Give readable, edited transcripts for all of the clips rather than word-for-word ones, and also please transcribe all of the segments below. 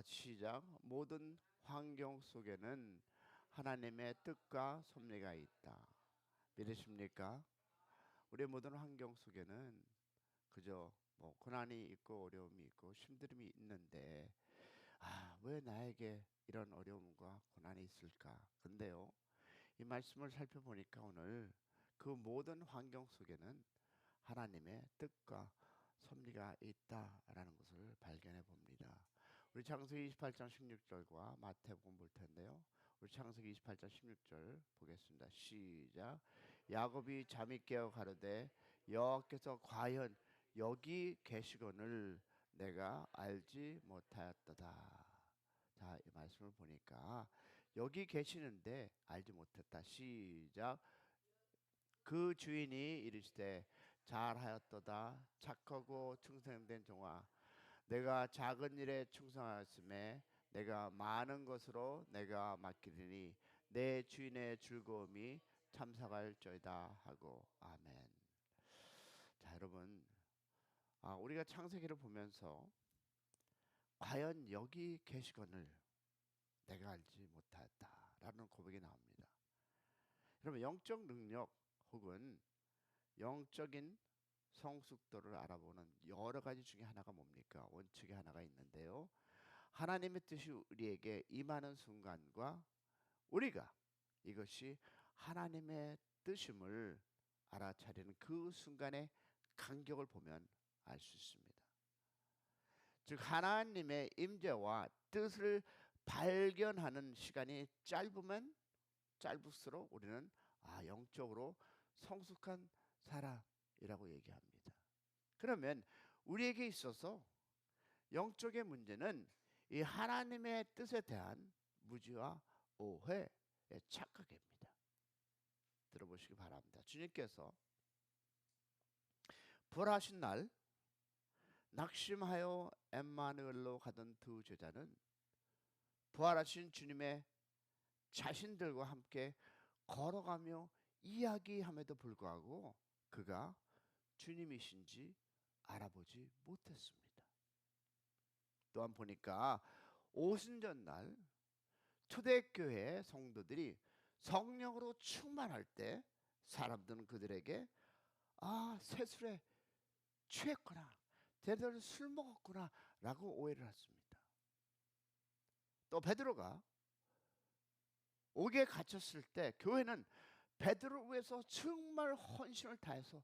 시작. 모든 환경 속에는 하나님의 뜻과 섭리가 있다. 믿으십니까? 우리 모든 환경 속에는 그저 고난이 있고 어려움이 있고 힘듦이 있는데 왜 나에게 이런 어려움과 고난이 있을까? 근데요, 이 말씀을 살펴보니까 오늘 그 모든 환경 속에는 하나님의 뜻과 섭리가 있다라는 것을 발견해 봅니다. 우리 창세기 28장 16절과 마태복음 볼 텐데요. 우리 창세기 28장 16절 보겠습니다. 시작. 야곱이 잠이 깨어 가로되 여호와께서 과연 여기 계시거늘 내가 알지 못하였도다. 자, 이 말씀을 보니까 여기 계시는데 알지 못했다. 시작. 그 주인이 이르시되 잘하였도다 착하고 충성된 종아 내가 작은 일에 충성하였음에 내가 많은 것으로 내가 맡기리니 내 주인의 즐거움이 참석할저이다 하고 아멘. 자, 여러분, 우리가 창세기를 보면서 과연 여기 계시거늘 내가 알지 못하였다라는 고백이 나옵니다. 여러분, 영적 능력 혹은 영적인 성숙도를 알아보는 여러 가지 중에 하나가 뭡니까? 원칙이 하나가 있는데요. 하나님의 뜻이 우리에게 임하는 순간과 우리가 이것이 하나님의 뜻임을 알아차리는 그 순간의 간격을 보면 알 수 있습니다. 즉 하나님의 임재와 뜻을 발견하는 시간이 짧으면 짧을수록 우리는 영적으로 성숙한 사람이라고 얘기합니다. 그러면 우리에게 있어서 영적의 문제는 이 하나님의 뜻에 대한 무지와 오해, 착각입니다. 들어보시기 바랍니다. 주님께서 부활하신 날 낙심하여 엠마누엘로 가던 두 제자는 부활하신 주님의 자신들과 함께 걸어가며 이야기함에도 불구하고 그가 주님이신지 알아보지 못했습니다. 또한 보니까 오순절날 초대교회 성도들이 성령으로 충만할 때 사람들은 그들에게 새술에 취했구나, 제대로 술 먹었구나 라고 오해를 했습니다. 또 베드로가 옥에 갇혔을 때 교회는 베드로를 위해서 정말 헌신을 다해서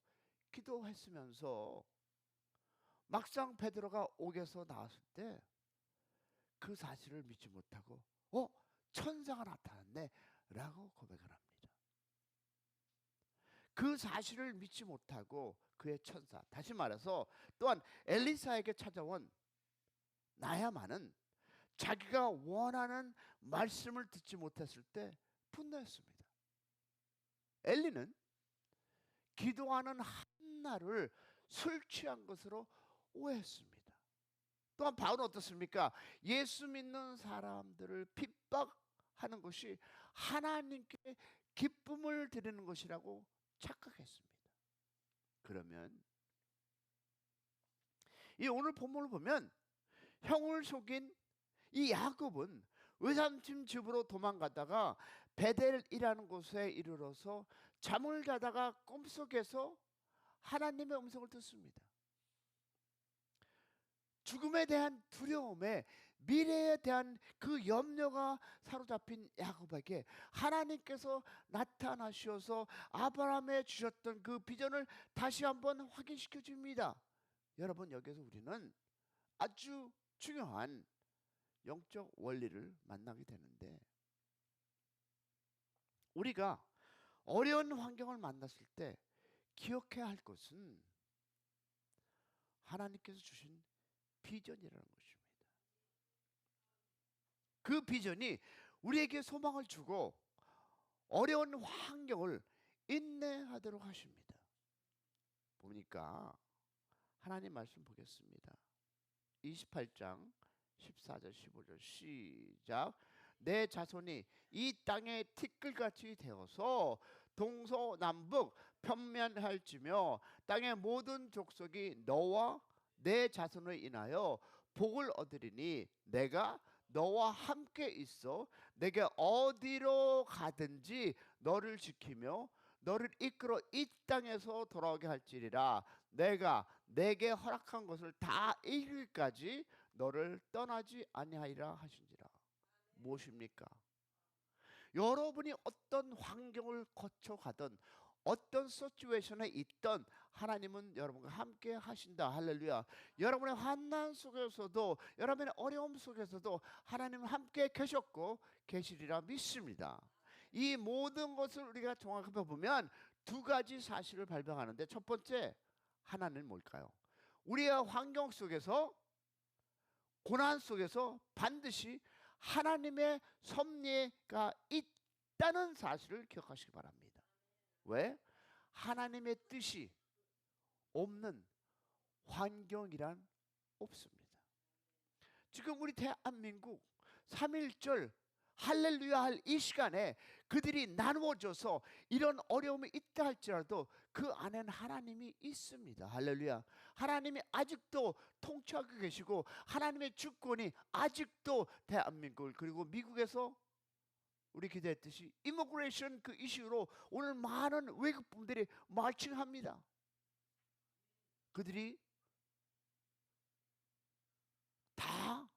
기도했으면서 막상 베드로가 옥에서 나왔을 때 그 사실을 믿지 못하고 천사가 나타났네 라고 고백을 합니다. 그 사실을 믿지 못하고 그의 천사, 다시 말해서 또한 엘리사에게 찾아온 나야만은 자기가 원하는 말씀을 듣지 못했을 때 분노했습니다. 엘리는 기도하는 한나를 술 취한 것으로 오해했습니다. 또한 바울은 어떻습니까? 예수 믿는 사람들을 핍박하는 것이 하나님께 기쁨을 드리는 것이라고 착각했습니다. 그러면 이 오늘 본문을 보면 형을 속인 이 야곱은 외삼촌 집으로 도망가다가 베델이라는 곳에 이르러서 잠을 자다가 꿈속에서 하나님의 음성을 듣습니다. 죽음에 대한 두려움에 미래에 대한 그 염려가 사로잡힌 야곱에게 하나님께서 나타나셔서 아브라함에 주셨던 그 비전을 다시 한번 확인시켜 줍니다. 여러분, 여기서 우리는 아주 중요한 영적 원리를 만나게 되는데, 우리가 어려운 환경을 만났을 때 기억해야 할 것은 하나님께서 주신 비전이라는 것입니다. 그 비전이 우리에게 소망을 주고 어려운 환경을 인내하도록 하십니다. 보니까 하나님 말씀 보겠습니다. 28장 14절 15절 시작. 내 자손이 이 땅에 티끌같이 되어서 동서남북 편면할지며 땅의 모든 족속이 너와 내 자손을 인하여 복을 얻으리니 내가 너와 함께 있어 내게 어디로 가든지 너를 지키며 너를 이끌어 이 땅에서 돌아오게 할지니라. 내가 내게 허락한 것을 다 이길까지 너를 떠나지 아니하리라 하신지라. 무엇입니까? 여러분이 어떤 환경을 거쳐가든 어떤 시츄에이션에 있던 하나님은 여러분과 함께 하신다. 할렐루야. 여러분의 환난 속에서도 여러분의 어려움 속에서도 하나님은 함께 계셨고 계시리라 믿습니다. 이 모든 것을 우리가 종합해 보면 두 가지 사실을 발견하는데, 첫 번째, 하나는 뭘까요? 우리의 환경 속에서, 고난 속에서 반드시 하나님의 섭리가 있다는 사실을 기억하시기 바랍니다. 왜? 하나님의 뜻이 없는 환경이란 없습니다. 지금 우리 대한민국 3.1절 할렐루야 할 이 시간에 그들이 나누어져서 이런 어려움이 있다 할지라도 그 안에는 하나님이 있습니다. 할렐루야. 하나님이 아직도 통치하고 계시고 하나님의 주권이 아직도 대한민국을, 그리고 미국에서 우리 기대했듯이 이미그레이션 그 이슈로 오늘 많은 외국분들이 마칭합니다. 그들이 다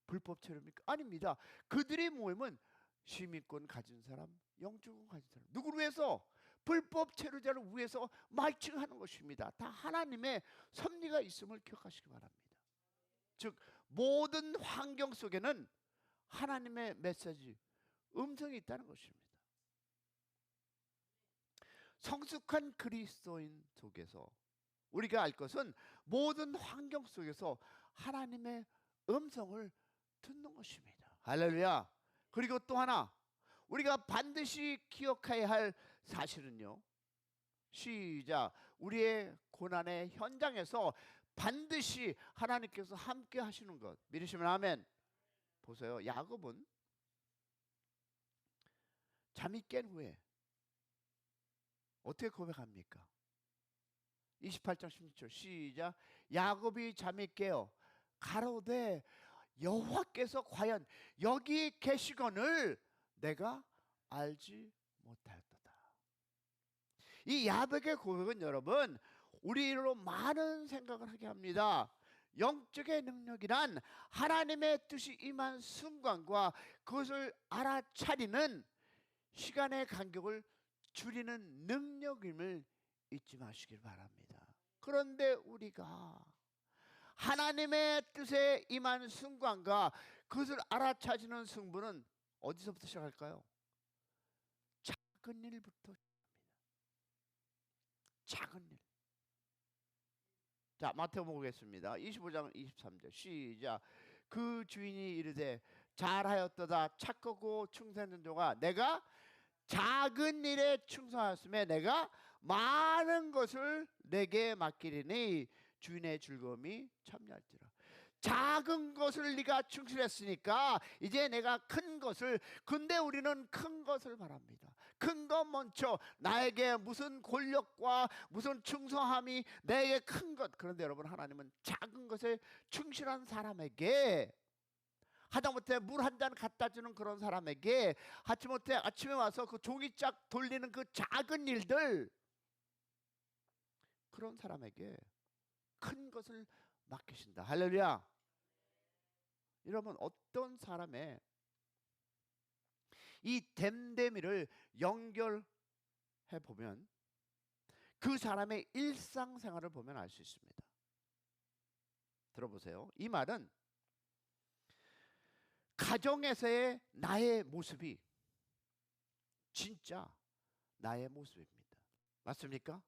불법 체류입니까? 아닙니다. 그들의 모임은 시민권 가진 사람, 영주권 가진 사람, 누구를 위해서? 불법 체류자를 위해서 말칭하는 것입니다. 다 하나님의 섭리가 있음을 기억하시기 바랍니다. 즉 모든 환경 속에는 하나님의 메시지, 음성이 있다는 것입니다. 성숙한 그리스도인 속에서 우리가 알 것은 모든 환경 속에서 하나님의 음성을 듣는 것입니다. 할렐루야. 그리고 또 하나 우리가 반드시 기억해야 할 사실은요, 시작, 우리의 고난의 현장에서 반드시 하나님께서 함께 하시는 것 믿으시면 아멘. 보세요. 야곱은 잠이 깬 후에 어떻게 고백합니까? 28장 16절 시작. 야곱이 잠이 깨어 가로되 여호와께서 과연 여기 계시거늘 내가 알지 못하였도다. 이 야곱의 고백은 여러분 우리로 많은 생각을 하게 합니다. 영적의 능력이란 하나님의 뜻이 임한 순간과 그것을 알아차리는 시간의 간격을 줄이는 능력임을 잊지 마시길 바랍니다. 그런데 우리가 하나님의 뜻에 임한 순간과 그것을 알아차리는 승부는 어디서부터 시작할까요? 작은 일부터 시작합니다. 작은 일. 자, 마태복음 보겠습니다. 25장 23절 시작. 그 주인이 이르되 잘하였도다 착하고 충성된 종아, 내가 작은 일에 충성하였음에 내가 많은 것을 내게 맡기리니 주인의 즐거움이 참여할지라. 작은 것을 네가 충실했으니까 이제 내가 큰 것을, 근데 우리는 큰 것을 바랍니다. 큰 것 먼저, 나에게 무슨 권력과 무슨 충성함이 내게 큰 것. 그런데 여러분 하나님은 작은 것에 충실한 사람에게, 하다못해 물 한 잔 갖다 주는 그런 사람에게, 하다못해 아침에 와서 그 종이짝 돌리는 그 작은 일들, 그런 사람에게 큰 것을 맡기신다. 할렐루야. 여러분 어떤 사람의 이 댐댐이를 연결해 보면 그 사람의 일상생활을 보면 알 수 있습니다. 들어보세요. 이 말은 가정에서의 나의 모습이 진짜 나의 모습입니다. 맞습니까?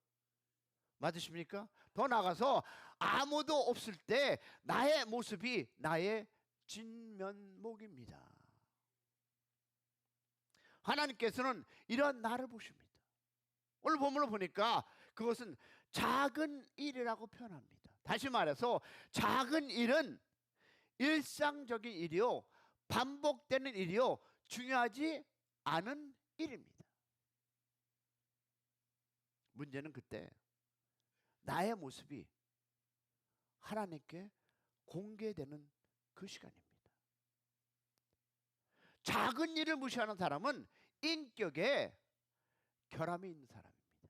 맞으십니까? 더 나아가서 아무도 없을 때 나의 모습이 나의 진면목입니다. 하나님께서는 이런 나를 보십니다. 오늘 본문을 보니까 그것은 작은 일이라고 표현합니다. 다시 말해서 작은 일은 일상적인 일이요, 반복되는 일이요, 중요하지 않은 일입니다. 문제는 그때 나의 모습이 하나님께 공개되는 그 시간입니다. 작은 일을 무시하는 사람은 인격에 결함이 있는 사람입니다.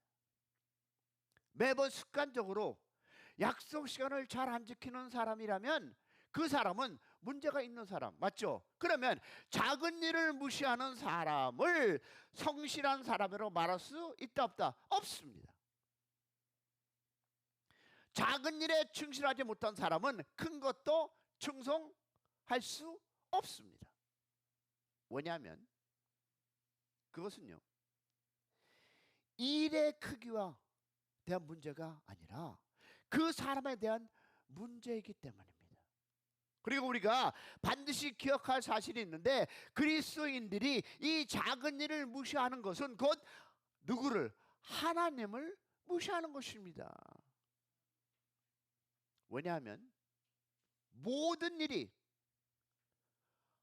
매번 습관적으로 약속 시간을 잘 안 지키는 사람이라면 그 사람은 문제가 있는 사람, 맞죠? 그러면 작은 일을 무시하는 사람을 성실한 사람으로 말할 수 있다 없다? 없습니다. 작은 일에 충실하지 못한 사람은 큰 것도 충성할 수 없습니다. 왜냐하면 그것은요, 일의 크기와 대한 문제가 아니라 그 사람에 대한 문제이기 때문입니다. 그리고 우리가 반드시 기억할 사실이 있는데, 그리스도인들이 이 작은 일을 무시하는 것은 곧 누구를? 하나님을 무시하는 것입니다. 왜냐하면 모든 일이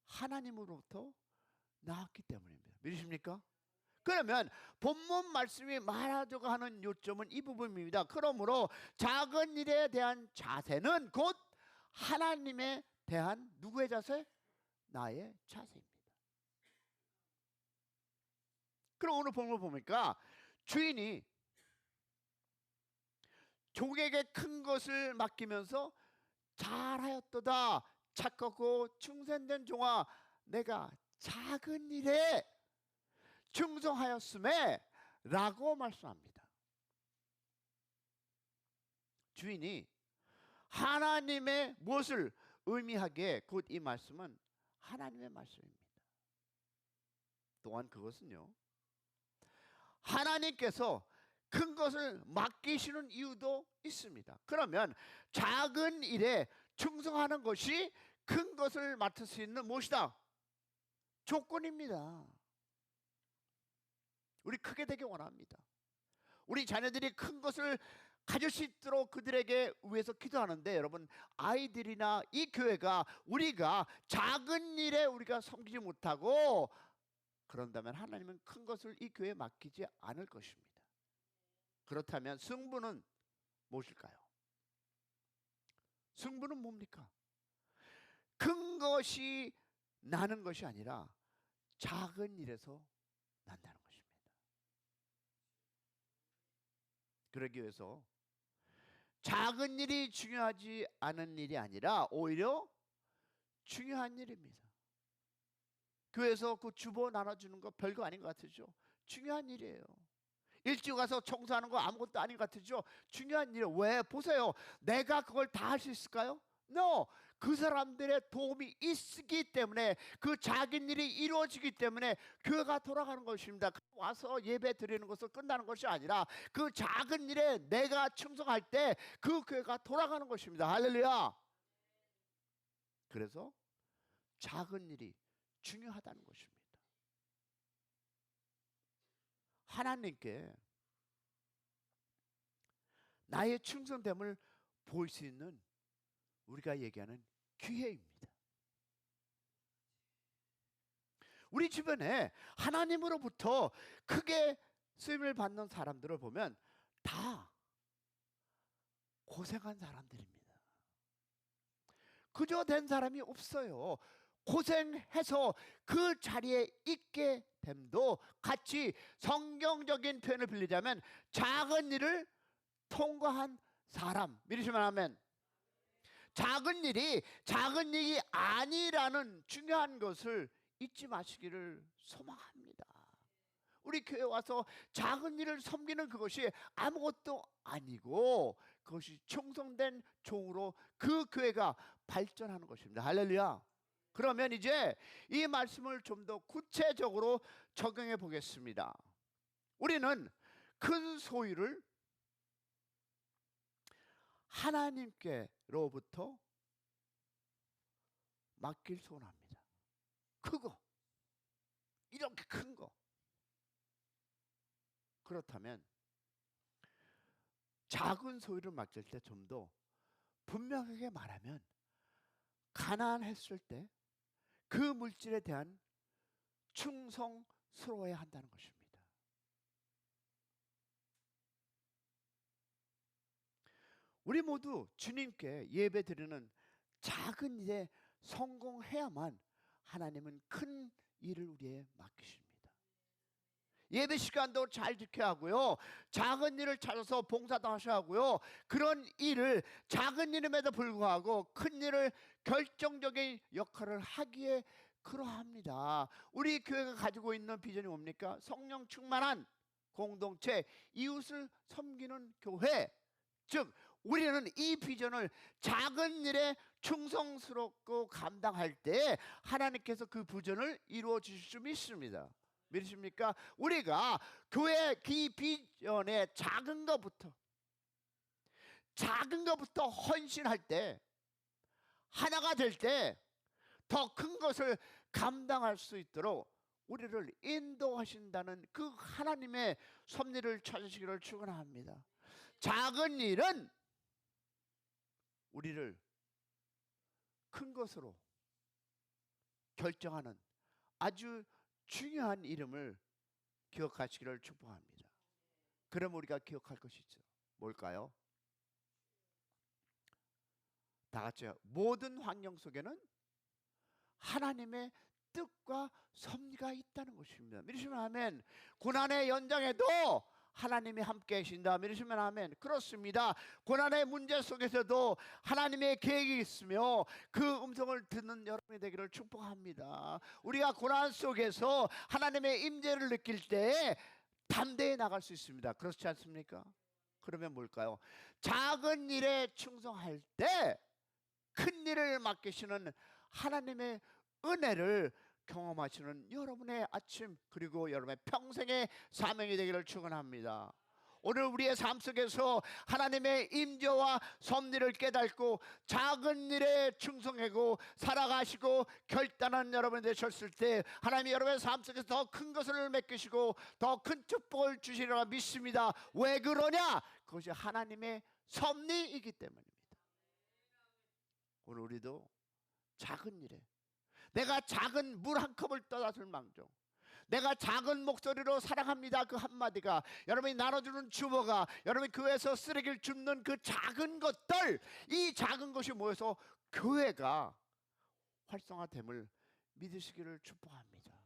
하나님으로부터 나왔기 때문입니다. 믿으십니까? 그러면 본문 말씀이 말하자고 하는 요점은 이 부분입니다. 그러므로 작은 일에 대한 자세는 곧 하나님에 대한 누구의 자세? 나의 자세입니다. 그럼 오늘 본문 보니까 주인이 종에게 큰 것을 맡기면서 잘하였도다 착하고 충성된 종아, 내가 작은 일에 충성하였음에 라고 말씀합니다. 주인이 하나님의 무엇을 의미하기에 곧 이 말씀은 하나님의 말씀입니다. 또한 그것은요, 하나님께서 큰 것을 맡기시는 이유도 있습니다. 그러면 작은 일에 충성하는 것이 큰 것을 맡을 수 있는 무엇이다? 조건입니다. 우리 크게 되기 원합니다. 우리 자녀들이 큰 것을 가질 수 있도록 그들에게 위해서 기도하는데, 여러분, 아이들이나 이 교회가 우리가 작은 일에 우리가 섬기지 못하고 그런다면 하나님은 큰 것을 이 교회에 맡기지 않을 것입니다. 그렇다면 승부는 무엇일까요? 승부는 뭡니까? 큰 것이 나는 것이 아니라 작은 일에서 난다는 것입니다. 그러기 위해서 작은 일이 중요하지 않은 일이 아니라 오히려 중요한 일입니다. 교회에서 그 주보 나눠주는 거 별거 아닌 것 같으죠? 중요한 일이에요. 일찍 와서 청소하는 거 아무것도 아닌 것 같으죠? 중요한 일이에요. 왜? 보세요. 내가 그걸 다 할 수 있을까요? No. 그 사람들의 도움이 있기 때문에, 그 작은 일이 이루어지기 때문에 교회가 돌아가는 것입니다. 와서 예배 드리는 것은 끝나는 것이 아니라 그 작은 일에 내가 충성할 때 그 교회가 돌아가는 것입니다. 할렐루야. 그래서 작은 일이 중요하다는 것입니다. 하나님께 나의 충성됨을 보일 수 있는 우리가 얘기하는 기회입니다. 우리 주변에 하나님으로부터 크게 쓰임을 받는 사람들을 보면 다 고생한 사람들입니다. 그저 된 사람이 없어요. 고생해서 그 자리에 있게 됨도 같이 성경적인 표현을 빌리자면 작은 일을 통과한 사람. 믿으시면 아멘. 작은 일이 작은 일이 아니라는 중요한 것을 잊지 마시기를 소망합니다. 우리 교회 와서 작은 일을 섬기는 그것이 아무것도 아니고 그것이 충성된 종으로 그 교회가 발전하는 것입니다. 할렐루야. 그러면 이제 이 말씀을 좀 더 구체적으로 적용해 보겠습니다. 우리는 큰 소유를 하나님께로부터 맡길 소원합니다. 크고 이렇게 큰 거. 그렇다면 작은 소유를 맡길 때 좀 더 분명하게 말하면 가난했을 때 그 물질에 대한 충성스러워야 한다는 것입니다. 우리 모두 주님께 예배 드리는 작은 일에 성공해야만 하나님은 큰 일을 우리에 맡기십니다. 예배 시간도 잘 지켜야 하고요. 작은 일을 찾아서 봉사도 하셔야 하고요. 그런 일을 작은 일임에도 불구하고 큰 일을 결정적인 역할을 하기에 그러합니다. 우리 교회가 가지고 있는 비전이 뭡니까? 성령 충만한 공동체, 이웃을 섬기는 교회. 즉 우리는 이 비전을 작은 일에 충성스럽고 감당할 때 하나님께서 그 비전을 이루어 주실 수 믿습니다. 믿으십니까? 우리가 교회 그 비전의 작은 것부터 헌신할 때, 하나가 될 때 더 큰 것을 감당할 수 있도록 우리를 인도하신다는 그 하나님의 섭리를 찾으시기를 축원합니다. 작은 일은 우리를 큰 것으로 결정하는 아주 중요한 이름을 기억하시기를 축복합니다. 그럼 우리가 기억할 것이 있죠. 뭘까요? 다 같이요. 모든 환경 속에는 하나님의 뜻과 섭리가 있다는 것입니다. 믿으시면 아멘. 고난의 연장에도 하나님이 함께 계신다. 믿으시면 아멘. 그렇습니다. 고난의 문제 속에서도 하나님의 계획이 있으며 그 음성을 듣는 여러분이 되기를 축복합니다. 우리가 고난 속에서 하나님의 임재를 느낄 때 담대히 나갈 수 있습니다. 그렇지 않습니까? 그러면 뭘까요? 작은 일에 충성할 때 큰 일을 맡기시는 하나님의 은혜를 경험하시는 여러분의 아침, 그리고 여러분의 평생의 사명이 되기를 축원합니다. 오늘 우리의 삶 속에서 하나님의 임재와 섭리를 깨닫고 작은 일에 충성하고 살아가시고 결단한 여러분이 되셨을 때 하나님이 여러분의 삶 속에서 더 큰 것을 맡기시고 더 큰 축복을 주시리라 믿습니다. 왜 그러냐? 그것이 하나님의 섭리이기 때문입니다. 오늘 우리도 작은 일에, 내가 작은 물 한 컵을 떠다 줄 망정, 내가 작은 목소리로 사랑합니다 그 한마디가, 여러분이 나눠주는 주보가, 여러분이 교회에서 쓰레기를 줍는 그 작은 것들, 이 작은 것이 모여서 교회가 활성화됨을 믿으시기를 축복합니다.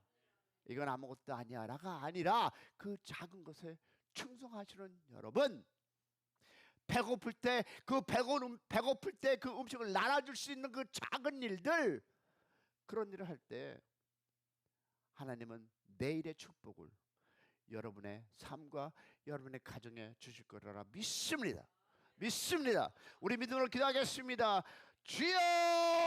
이건 아무것도 아니야라가 아니라 그 작은 것에 충성하시는 여러분, 배고플 때 그 음식을 나눠줄 수 있는 그 작은 일들, 그런 일을 할 때 하나님은 내일의 축복을 여러분의 삶과 여러분의 가정에 주실 거라 믿습니다. 믿습니다. 우리 믿음으로 기도하겠습니다. 주여!